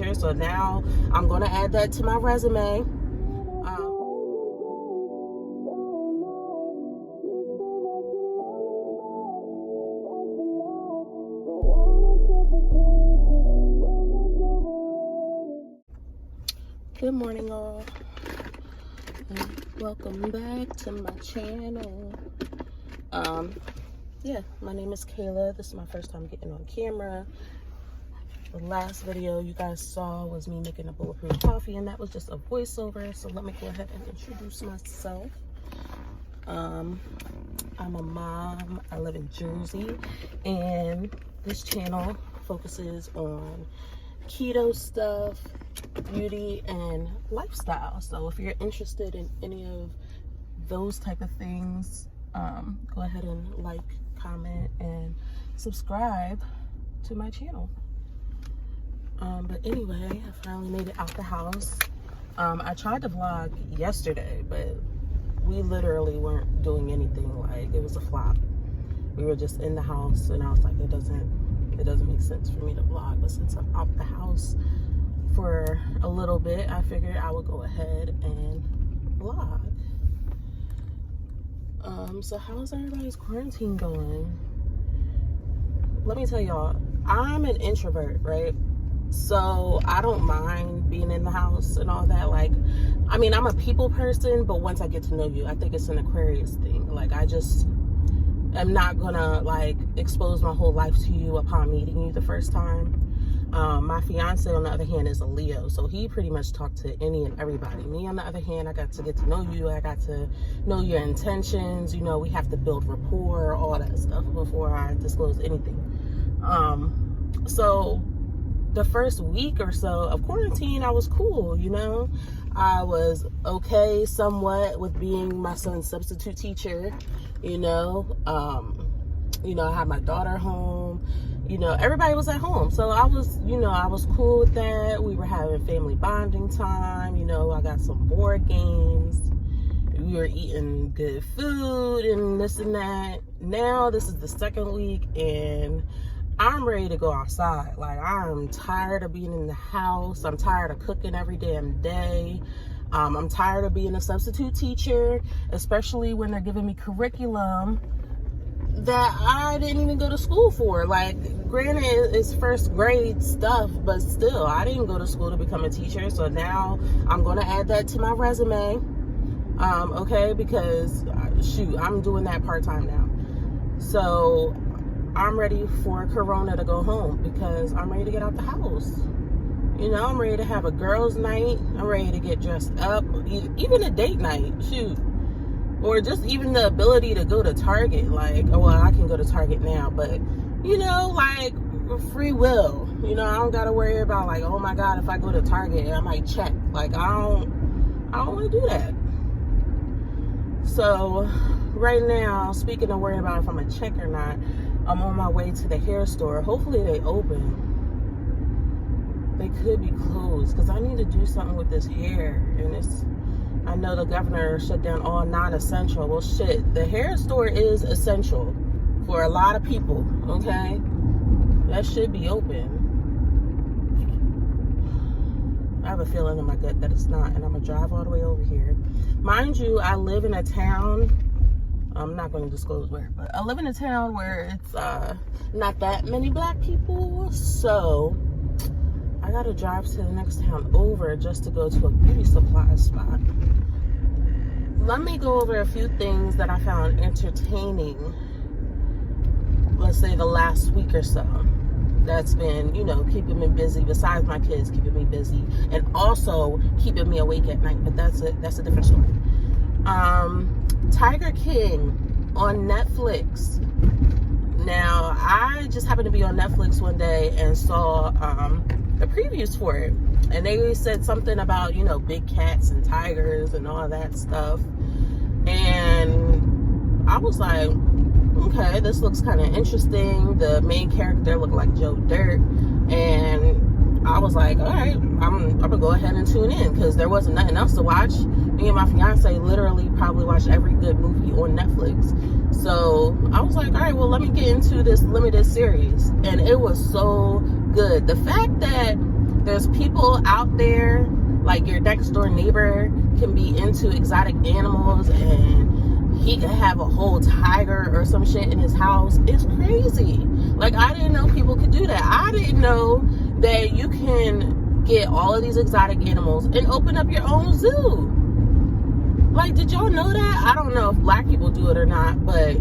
teacher, so now I'm going to add that to my resume. Good morning, all, and welcome back to my channel. Yeah, my name is Kayla. This is my first time getting on camera. The last video you guys saw was me making a bulletproof coffee, and that was just a voiceover. So let me go ahead and introduce myself. I'm a mom. I live in Jersey, and this channel focuses on keto stuff, beauty, and lifestyle. So if you're interested in any of those type of things, go ahead and like, comment, and subscribe to my channel. But anyway, I finally made it out the house. I tried to vlog yesterday, but we literally weren't doing anything. Like, it was a flop. We were just in the house, and I was like, it doesn't make sense for me to vlog. But since I'm out the house for a little bit, I figured I would go ahead and vlog. So how's everybody's quarantine going? Let me tell y'all, I'm an introvert, right? So I don't mind being in the house and all that. Like, I mean, I'm a people person, but once I get to know you, I think it's an Aquarius thing. Like, I just am not gonna like expose my whole life to you upon meeting you the first time. My fiance, on the other hand, is a Leo, so he pretty much talked to any and everybody. Me, on the other hand, I got to get to know you. I got to know your intentions. You know, we have to build rapport, all that stuff before I disclose anything. So the first week or so of quarantine, I was cool, you know. I was okay somewhat with being my son's substitute teacher, you know. I had my daughter home. You know, everybody was at home. So I was cool with that. We were having family bonding time. You know, I got some board games. We were eating good food and this and that. Now this is the second week, and I'm ready to go outside. Like, I'm tired of being in the house. I'm tired of cooking every damn day. I'm tired of being a substitute teacher, especially when they're giving me curriculum that I didn't even go to school for. Like, granted, it's first grade stuff, but still, I didn't go to school to become a teacher. So now I'm going to add that to my resume. Okay, because shoot, I'm doing that part-time now. So I'm ready for Corona to go home because I'm ready to get out the house. You know, I'm ready to have a girls' night. I'm ready to get dressed up, even a date night, shoot. Or just even the ability to go to Target. Like, well, I can go to Target now, but, you know, like, free will. You know, I don't got to worry about, like, oh my God, if I go to Target, I might check. Like, I don't want to do that. So, right now, speaking of worrying about if I'm going to check or not, I'm on my way to the hair store. Hopefully they open. They could be closed because I need to do something with this hair, and I know the governor shut down all non-essential. Well, shit, the hair store is essential for a lot of people, okay? That should be open. I have a feeling in my gut that it's not, and I'm gonna drive all the way over here. Mind you, I live in a town, I'm not going to disclose where, but I live in a town where it's not that many black people, so I gotta drive to the next town over just to go to a beauty supply spot. Let me go over a few things that I found entertaining, let's say the last week or so, that's been, you know, keeping me busy, besides my kids keeping me busy, and also keeping me awake at night, but that's a different story. Tiger King on Netflix. Now, I just happened to be on Netflix one day and saw the previews for it, and they said something about, you know, big cats and tigers and all that stuff, and I was like, okay, this looks kind of interesting. The main character looked like Joe Dirt, and I was like, all right, I'm gonna go ahead and tune in because there wasn't nothing else to watch. Me and my fiance literally probably watched every good movie on Netflix. So I was like, all right, well, let me get into this limited series. And it was so good. The fact that There's people out there, like your next door neighbor can be into exotic animals and he can have a whole tiger or some shit in his house. It's crazy. Like, I didn't know people could do that. I didn't know that you can get all of these exotic animals and open up your own zoo. Like, did y'all know that? I don't know if black people do it or not, but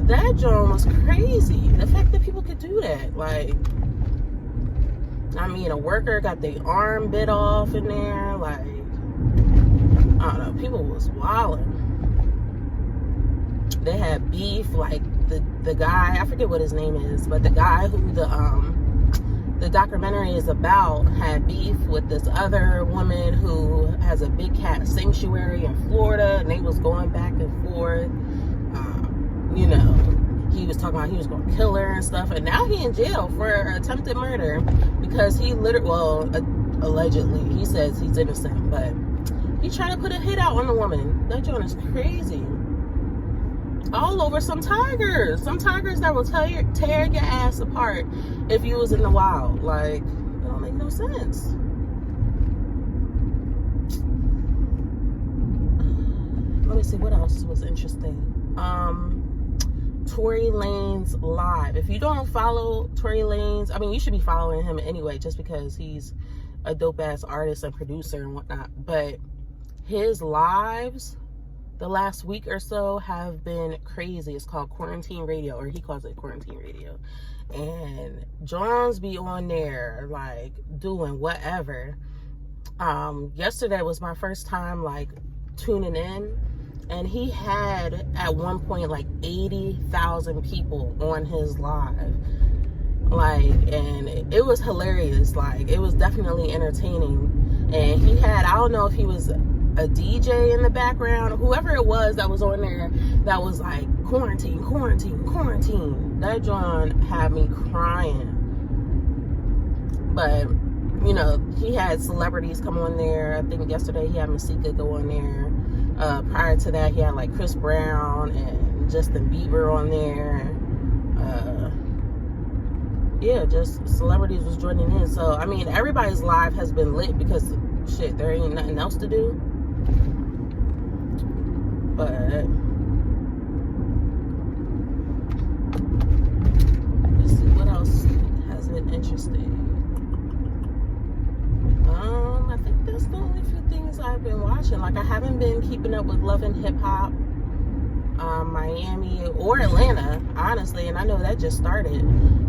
that joint was crazy. The fact that people could do that. Like, I mean, a worker got their arm bit off in there. Like, I don't know. People was wilding. They had beef. Like, the guy, I forget what his name is, but the guy who the documentary is about had beef with this other woman who has a big cat sanctuary in Florida, and they was going back and forth. You know, he was talking about he was going to kill her and stuff, and now he in jail for attempted murder because he allegedly, he says he's innocent, but he tried to put a hit out on the woman. That joint is crazy. All over some tigers that will tear your ass apart if you was in the wild. Like, it don't make no sense. Let me see what else was interesting. Tory Lanez live. If you don't follow Tory Lanez, I mean, you should be following him anyway, just because he's a dope ass artist and producer and whatnot. But his lives the last week or so have been crazy. It's called Quarantine Radio, or he calls it Quarantine Radio. And Johns be on there, like, doing whatever. Yesterday was my first time, like, tuning in. And he had, at one point, like, 80,000 people on his live. Like, and it was hilarious. Like, it was definitely entertaining. And he had, I don't know if he was a DJ in the background, whoever it was that was on there that was like, quarantine, quarantine, quarantine. That John had me crying. But, you know, he had celebrities come on there. I think yesterday he had Masika go on there. Prior to that, he had like Chris Brown and Justin Bieber on there. Yeah, just celebrities was joining in. So, I mean, everybody's live has been lit because, shit, there ain't nothing else to do. But let's see what else has been interesting. I think that's the only few things I've been watching. Like, I haven't been keeping up with Love and Hip Hop, Miami or Atlanta, honestly, and I know that just started,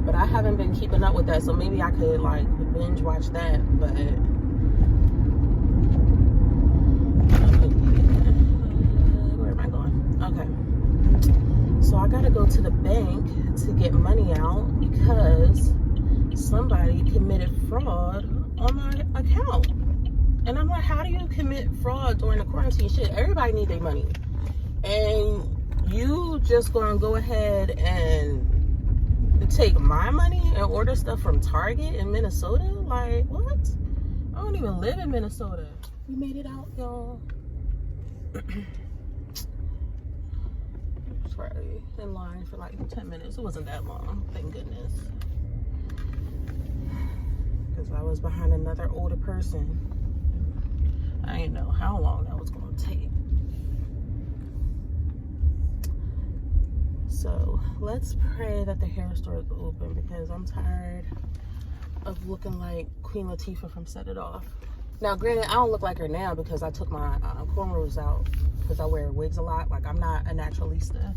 but I haven't been keeping up with that, so maybe I could like binge watch that. But okay, so I gotta go to the bank to get money out because somebody committed fraud on my account. And I'm like, how do you commit fraud during the quarantine shit? Everybody need their money. And you just gonna go ahead and take my money and order stuff from Target in Minnesota? Like, what? I don't even live in Minnesota. We made it out, y'all. Sorry, in line for like 10 minutes. It wasn't that long, thank goodness. Because I was behind another older person. I didn't know how long that was going to take. So let's pray that the hair store is open because I'm tired of looking like Queen Latifah from Set It Off. Now, granted, I don't look like her now because I took my cornrows out because I wear wigs a lot. Like, I'm not a naturalista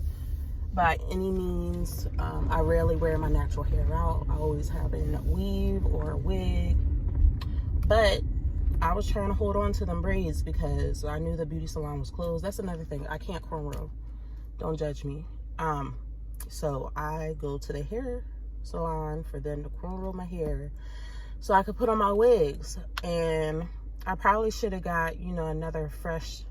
by any means. I rarely wear my natural hair out. I always have it in a weave or a wig. But I was trying to hold on to them braids because I knew the beauty salon was closed. That's another thing. I can't cornrow. Don't judge me. So I go to the hair salon for them to cornrow my hair so I could put on my wigs. And I probably should have got, you know, another fresh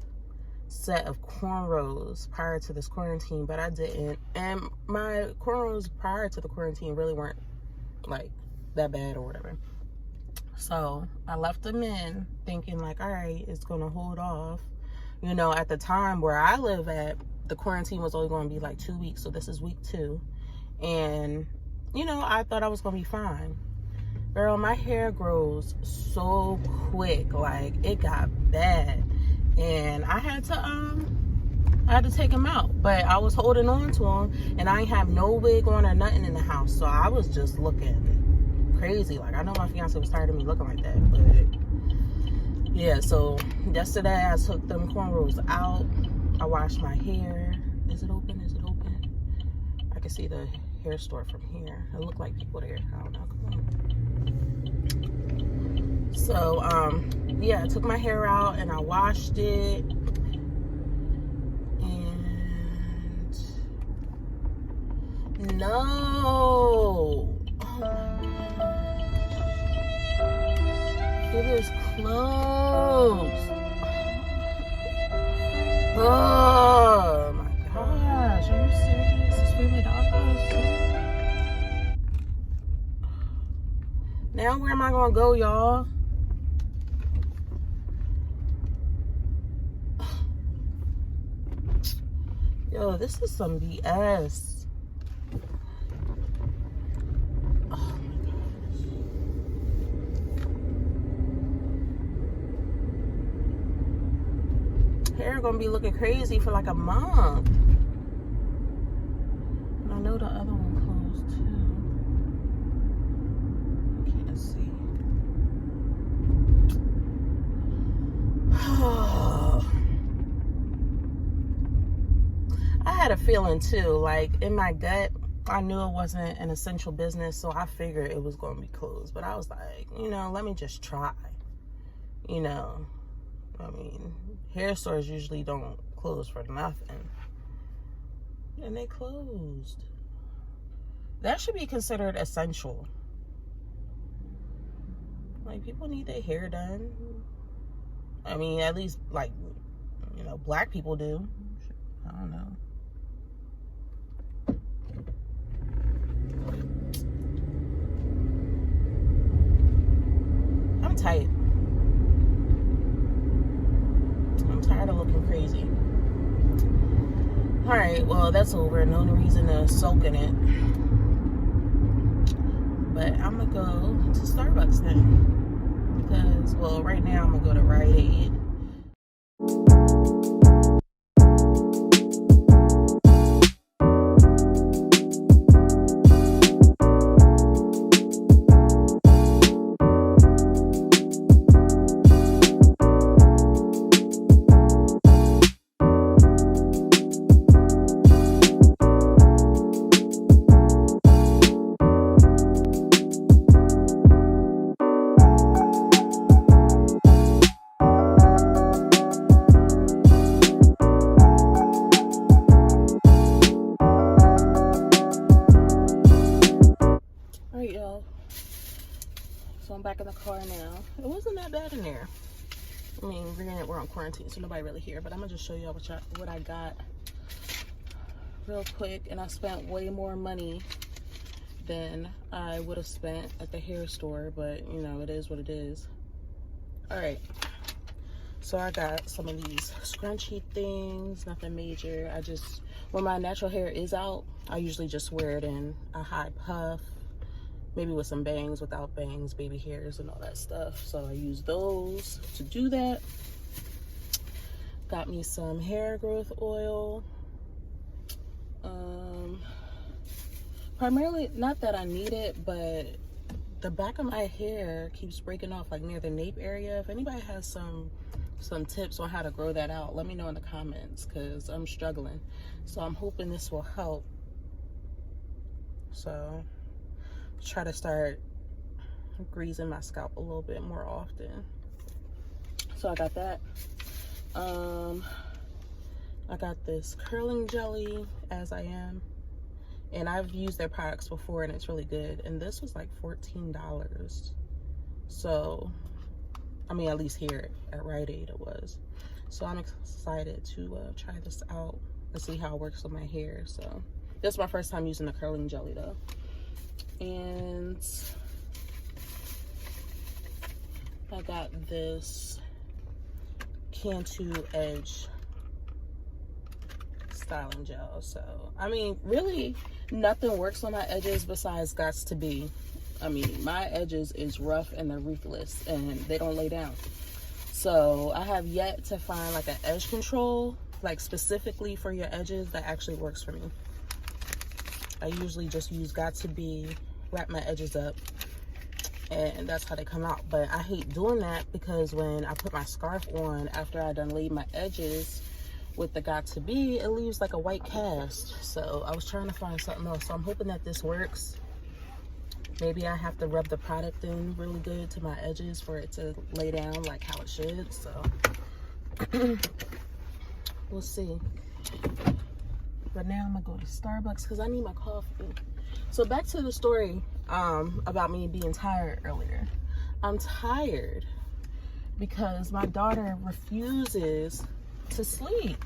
set of cornrows prior to this quarantine, but I didn't. And my cornrows prior to the quarantine really weren't like that bad or whatever. So I left them in thinking like, all right, it's gonna hold off. You know, at the time where I live at, the quarantine was only going to be like 2 weeks, so this is week 2. And, you know, I thought I was going to be fine. Girl, my hair grows so quick. Like, it got bad. And I had to take him out. But I was holding on to him, and I ain't have no wig on or nothing in the house. So I was just looking crazy. Like, I know my fiance was tired of me looking like that. But yeah, so yesterday I took them cornrows out. I washed my hair. Is it open? Is it open? I can see the hair store from here. It looked like people there. I don't know. Come on. So, yeah, I took my hair out and I washed it. And no. Oh my gosh. It is closed. Oh my gosh. Are you serious? It's really $50. Now where am I gonna go, y'all? Yo, this is some BS. Oh my gosh. Hair gonna be looking crazy for like a month. And I know the other one closed too. I can't see. I had a feeling too, like in my gut, I knew it wasn't an essential business, so I figured it was going to be closed. But I was like, let me just try. I mean, hair stores usually don't close for nothing. And they closed. That should be considered essential. Like, people need their hair done. I mean, at least, like, black people do. I don't know. I'm tight. I'm tired of looking crazy. Alright, well, that's over. No reason to soak in it. But I'm going to go to Starbucks then. Because, well, right now I'm going to go to Rite Aid. So I'm back in the car now. It wasn't that bad in there. I mean, granted, we're on quarantine, so nobody really here. But I'm gonna just show y'all what I got real quick. And I spent way more money than I would have spent at the hair store. But it is what it is. All right. So I got some of these scrunchy things. Nothing major. When my natural hair is out, I usually just wear it in a high puff. Maybe with some bangs, without bangs, baby hairs and all that stuff. So I use those to do that. Got me some hair growth oil. Primarily, not that I need it, but the back of my hair keeps breaking off, like near the nape area. If anybody has some tips on how to grow that out, let me know in the comments, because I'm struggling. So I'm hoping this will help. So try to start greasing my scalp a little bit more often. So I got that. I got this curling jelly, As I Am, and I've used their products before and it's really good. And this was like $14. So I mean, at least here at Rite Aid it was. So I'm excited to try this out and see how it works with my hair. So this is my first time using the curling jelly though. And I got this Cantu Edge styling gel. So I mean, really nothing works on my edges besides Gots to Be. I mean, my edges is rough and they're ruthless and they don't lay down. So I have yet to find like an edge control, like specifically for your edges, that actually works for me. I usually just use Got To Be, wrap my edges up, and that's how they come out. But I hate doing that because when I put my scarf on after I done laid my edges with the Got To Be, it leaves like a white cast. So I was trying to find something else. So I'm hoping that this works. Maybe I have to rub the product in really good to my edges for it to lay down like how it should. So we'll see. But now I'm gonna go to Starbucks because I need my coffee. So back to the story about me being tired earlier. I'm tired because my daughter refuses to sleep.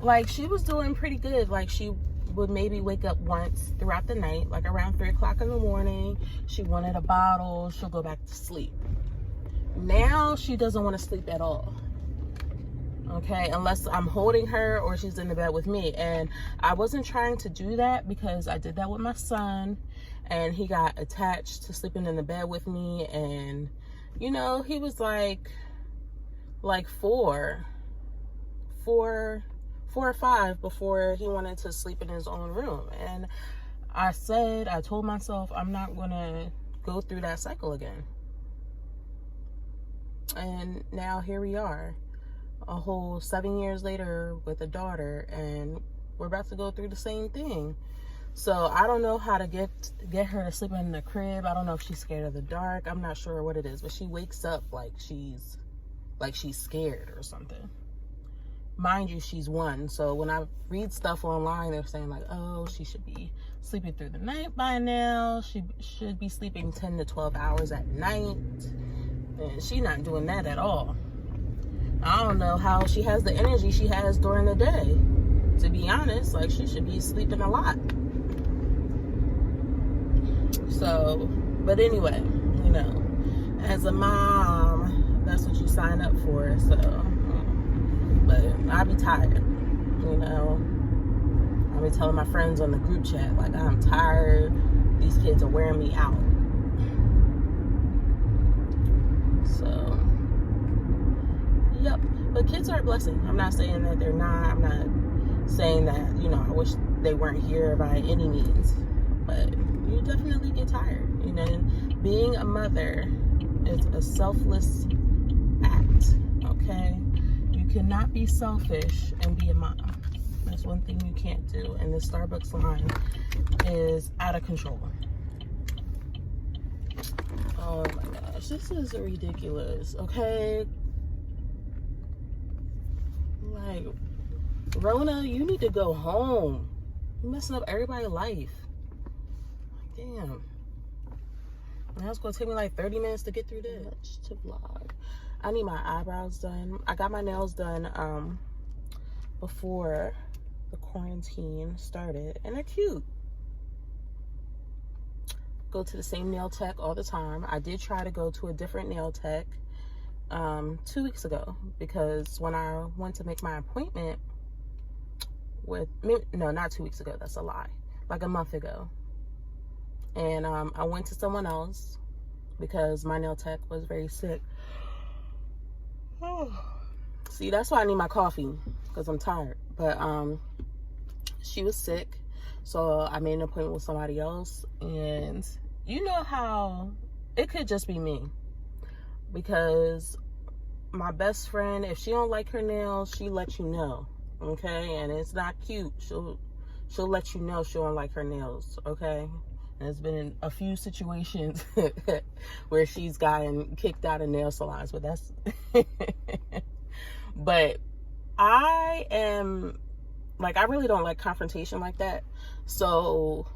Like, she was doing pretty good. Like, she would maybe wake up once throughout the night, like around 3 o'clock in the morning. She wanted a bottle. She'll go back to sleep. Now she doesn't want to sleep at all. Okay, unless I'm holding her or she's in the bed with me. And I wasn't trying to do that because I did that with my son and he got attached to sleeping in the bed with me. And you know, he was like 4 or 5 before he wanted to sleep in his own room. And I told myself I'm not gonna go through that cycle again. And now here we are, a whole 7 years later with a daughter, and we're about to go through the same thing. So I don't know how to get her to sleep in the crib. I don't know if she's scared of the dark. I'm not sure what it is, but she wakes up like she's scared or something. Mind you, she's 1. So when I read stuff online, they're saying like, oh, she should be sleeping through the night by now. She should be sleeping 10 to 12 hours at night. And she's not doing that at all. I don't know how she has the energy she has during the day. To be honest, like, she should be sleeping a lot. So, but anyway, you know, as a mom, that's what you sign up for. So, but I'll be tired, you know. I'll be telling my friends on the group chat, like, I'm tired. These kids are wearing me out. So, yep. But kids are a blessing. I'm not saying that they're not. I'm not saying that, you know, I wish they weren't here by any means. But you definitely get tired. You know, and being a mother is a selfless act, okay? You cannot be selfish and be a mom. That's one thing you can't do. And the Starbucks line is out of control. Oh my gosh, this is ridiculous, okay? Like, Rona, you need to go home. You're messing up everybody's life. Like, damn. Now it's gonna take me like 30 minutes to get through this to vlog. I need my eyebrows done. I got my nails done before the quarantine started, and they're cute. Go to the same nail tech all the time. I did try to go to a different nail tech 2 weeks ago, because when I went to make my appointment no, not 2 weeks ago, that's a lie, like a month ago, and I went to someone else because my nail tech was very sick. See, that's why I need my coffee, because I'm tired. But she was sick, so I made an appointment with somebody else. And you know how it could just be me, because my best friend, if she don't like her nails, she lets you know, okay? And it's not cute. She'll let you know she don't like her nails, okay? And there's been in a few situations where she's gotten kicked out of nail salons, but that's but I am like, I really don't like confrontation like that. So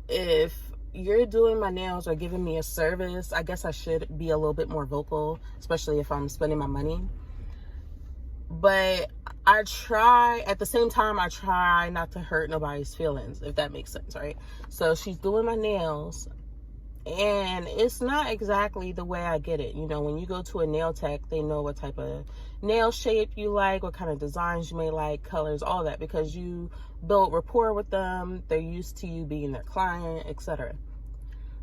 if you're doing my nails or giving me a service, I guess I should be a little bit more vocal, especially if I'm spending my money. But I try, at the same time, I try not to hurt nobody's feelings, if that makes sense, right? So she's doing my nails, and it's not exactly the way I get it. You know, when you go to a nail tech, they know what type of nail shape you like, what kind of designs you may like, colors, all that, because you build rapport with them. They're used to you being their client, etc.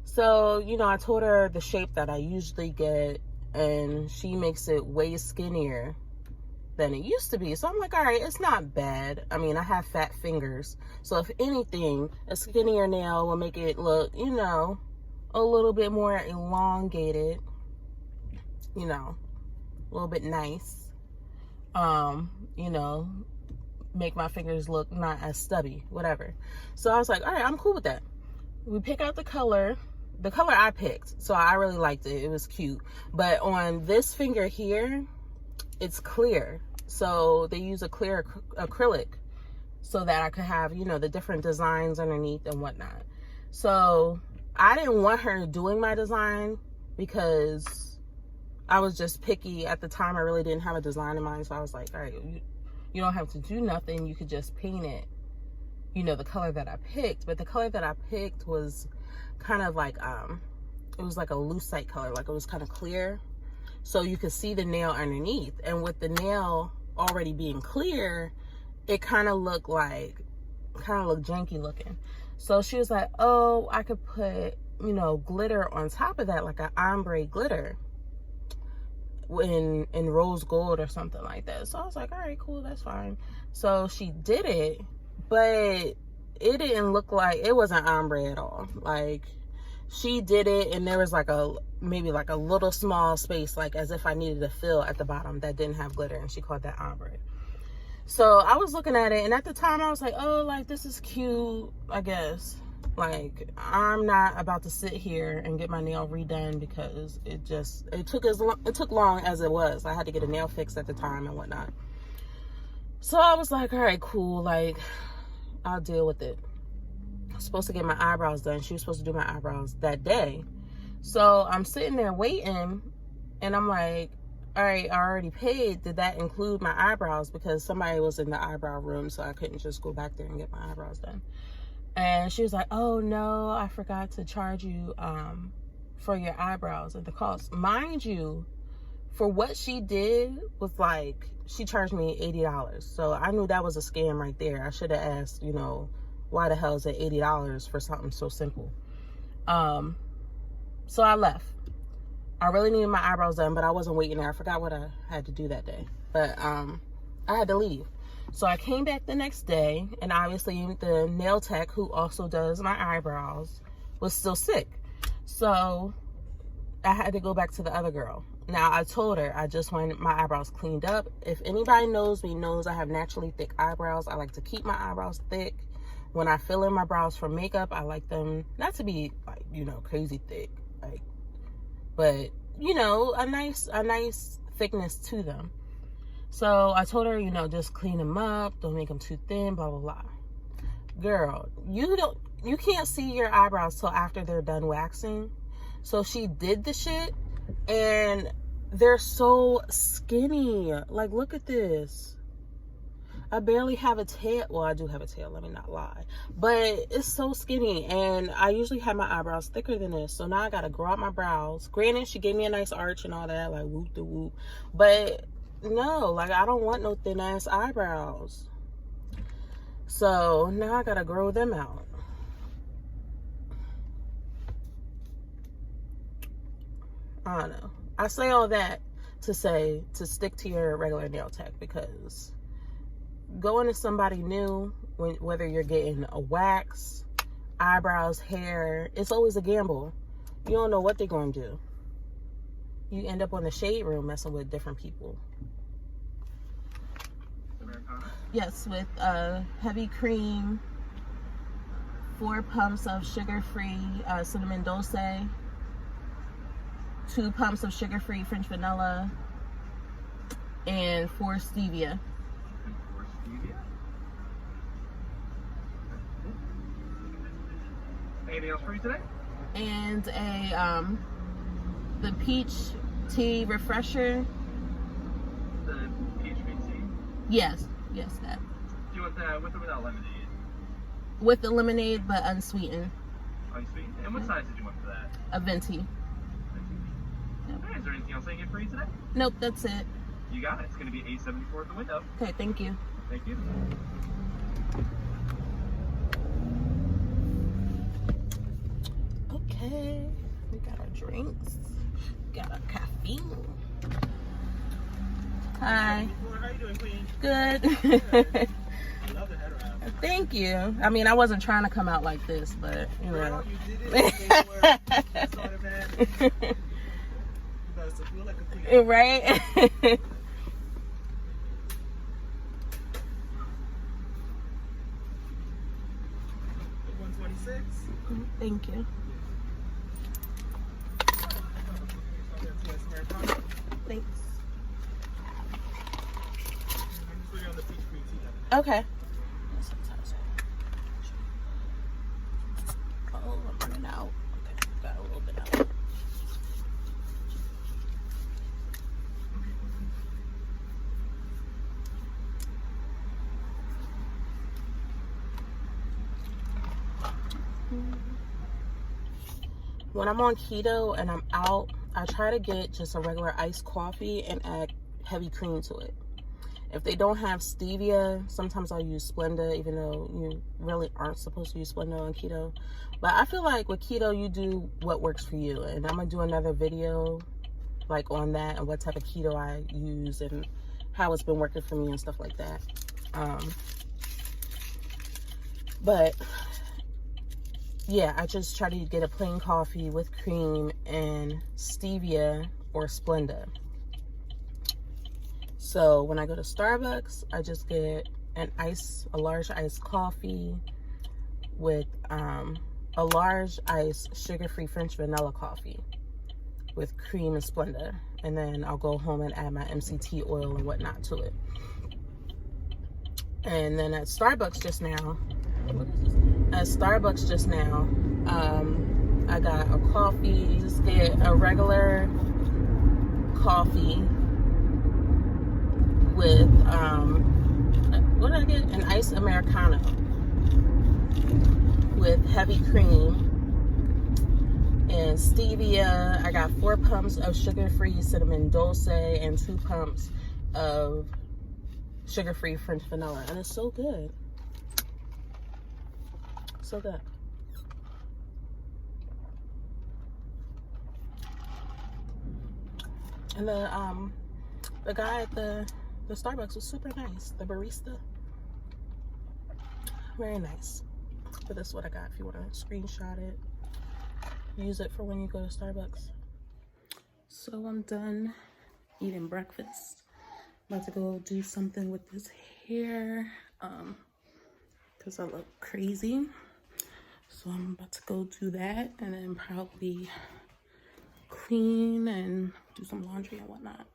So, you know, I told her the shape that I usually get, and she makes it way skinnier than it used to be. So I'm like, all right, it's not bad. I mean, I have fat fingers. So if anything, a skinnier nail will make it look, you know, a little bit more elongated, you know, a little bit nice. You know, make my fingers look not as stubby, whatever. So I was like, all right, I'm cool with that. We pick out the color I picked. So I really liked it. It was cute. But on this finger here, it's clear. So they use a clear acrylic so that I could have, you know, the different designs underneath and whatnot. So I didn't want her doing my design because I was just picky at the time. I really didn't have a design in mind. So I was like, all right, you don't have to do nothing. You could just paint it, you know, the color that I picked. But the color that I picked was kind of like, it was like a lucite color. Like it was kind of clear. So you could see the nail underneath. And with the nail already being clear, it kind of looked janky looking. So she was like, oh, I could put, you know, glitter on top of that, like an ombre glitter in rose gold or something like that. So I was like, all right, cool, that's fine. So she did it, but it didn't look like, it wasn't ombre at all. Like, she did it and there was like maybe like a little small space, like as if I needed a fill at the bottom that didn't have glitter, and she called that ombre. So I was looking at it, and at the time I was like, oh, like this is cute, I guess. Like, I'm not about to sit here and get my nail redone because it took long as it was. I had to get a nail fixed at the time and whatnot. So I was like, all right, cool, like I'll deal with it. I was supposed to get my eyebrows done. She was supposed to do my eyebrows that day. So I'm sitting there waiting, and I'm like, all right, I already paid. Did that include my eyebrows? Because somebody was in the eyebrow room, so I couldn't just go back there and get my eyebrows done. And she was like, oh no, I forgot to charge you for your eyebrows and the cost. Mind you, for what she did was like, she charged me $80. So I knew that was a scam right there. I should have asked, you know, why the hell is it $80 for something so simple? So I left. I really needed my eyebrows done, but I wasn't waiting there. I forgot what I had to do that day. But I had to leave. So I came back the next day, and obviously the nail tech who also does my eyebrows was still sick. So I had to go back to the other girl. Now, I told her I just wanted my eyebrows cleaned up. If anybody knows me, knows I have naturally thick eyebrows. I like to keep my eyebrows thick. When I fill in my brows for makeup, I like them not to be like, you know, crazy thick, like, but you know, a nice thickness to them. So I told her, you know, just clean them up, don't make them too thin, blah blah blah. Girl, you can't see your eyebrows till after they're done waxing. So she did the shit, and they're so skinny. Like, look at this. I barely have a tail. Well, I do have a tail, let me not lie. But it's so skinny, and I usually have my eyebrows thicker than this. So now I gotta grow out my brows. Granted, she gave me a nice arch and all that, like whoop de whoop. But no, like I don't want no thin ass eyebrows. So now I gotta grow them out. I don't know. I say all that to say to stick to your regular nail tech, because going to somebody new, whether you're getting a wax, eyebrows, hair, it's always a gamble. You don't know what they're going to do. You end up on the shade room messing with different people. Americano? Yes, with heavy cream, 4 pumps of sugar-free cinnamon dulce, 2 pumps of sugar-free French vanilla, and 4 stevia. Anything else for you today? And the peach tea refresher. The peach green tea? Yes, that. Do you want that with or without lemonade? With the lemonade, but unsweetened. Unsweetened? And what size did you want for that? A venti. Yep. Okay, is there anything else I can get for you today? Nope, that's it. You got it. It's going to be $8.74 at the window. Okay, thank you. Thank you. Okay, we got our drinks, got our caffeine. Hi. How you doing, Queen? Good. Good. Love the head wrap. Thank you. I mean, I wasn't trying to come out like this, but you know. Girl, you did it. You started, man. You guys feel like a queen. Right? 126. Thank you. Thanks. I'm just waiting on the peach cream tea. Okay. Oh, I'm running out. Okay, got a little bit out. When I'm on keto and I'm out, I try to get just a regular iced coffee and add heavy cream to it. If they don't have stevia, sometimes I'll use Splenda, even though you really aren't supposed to use Splenda on keto. But I feel like with keto, you do what works for you. And I'm going to do another video like on that and what type of keto I use and how it's been working for me and stuff like that. But yeah, I just try to get a plain coffee with cream and stevia or Splenda. So when I go to Starbucks, I just get a large iced coffee with a large iced sugar-free French vanilla coffee with cream and Splenda. And then I'll go home and add my MCT oil and whatnot to it. And then at Starbucks just now, I got a coffee. Just get a regular coffee with what did I get? An iced Americano with heavy cream and stevia. I got 4 pumps of sugar-free cinnamon dulce and 2 pumps of sugar-free French vanilla, and it's so good. So good. And the guy at the Starbucks was super nice. The barista, very nice. But this is what I got. If you want to screenshot it, use it for when you go to Starbucks. So I'm done eating breakfast. About to go do something with this hair because I look crazy. So I'm about to go do that and then probably clean and do some laundry and whatnot.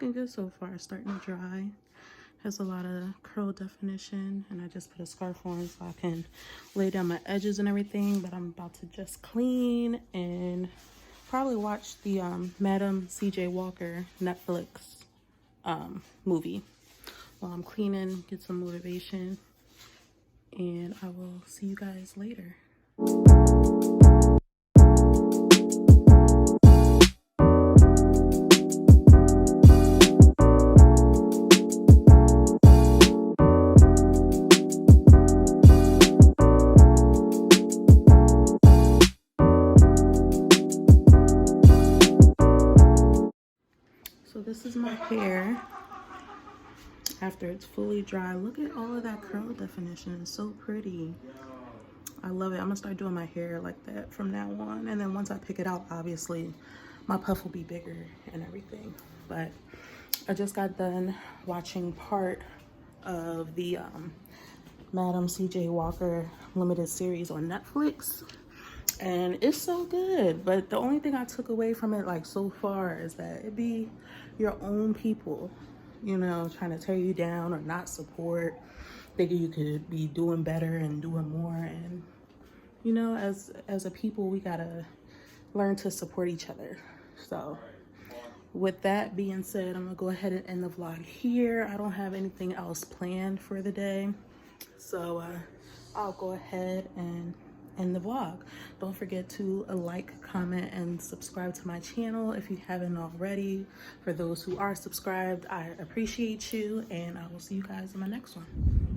looking good so far. Starting to dry. Has a lot of curl definition, and I just put a scarf on so I can lay down my edges and everything. But I'm about to just clean and probably watch the Madam C.J. Walker Netflix movie while I'm cleaning, get some motivation, and I will see you guys later. So this is my hair after it's fully dry. Look at all of that curl definition. It's so pretty. I love it. I'm gonna start doing my hair like that from now on. And then once I pick it out, obviously my puff will be bigger and everything. But I just got done watching part of the Madam C.J. Walker limited series on Netflix. And it's so good. But the only thing I took away from it, like, so far is that it be your own people, you know, trying to tear you down or not support, thinking you could be doing better and doing more. And, you know, as a people, we gotta learn to support each other. So with that being said, I'm gonna go ahead and end the vlog here. I don't have anything else planned for the day. So I'll go ahead and end the vlog. Don't forget to like, comment, and subscribe to my channel if you haven't already. For those who are subscribed, I appreciate you, and I will see you guys in my next one.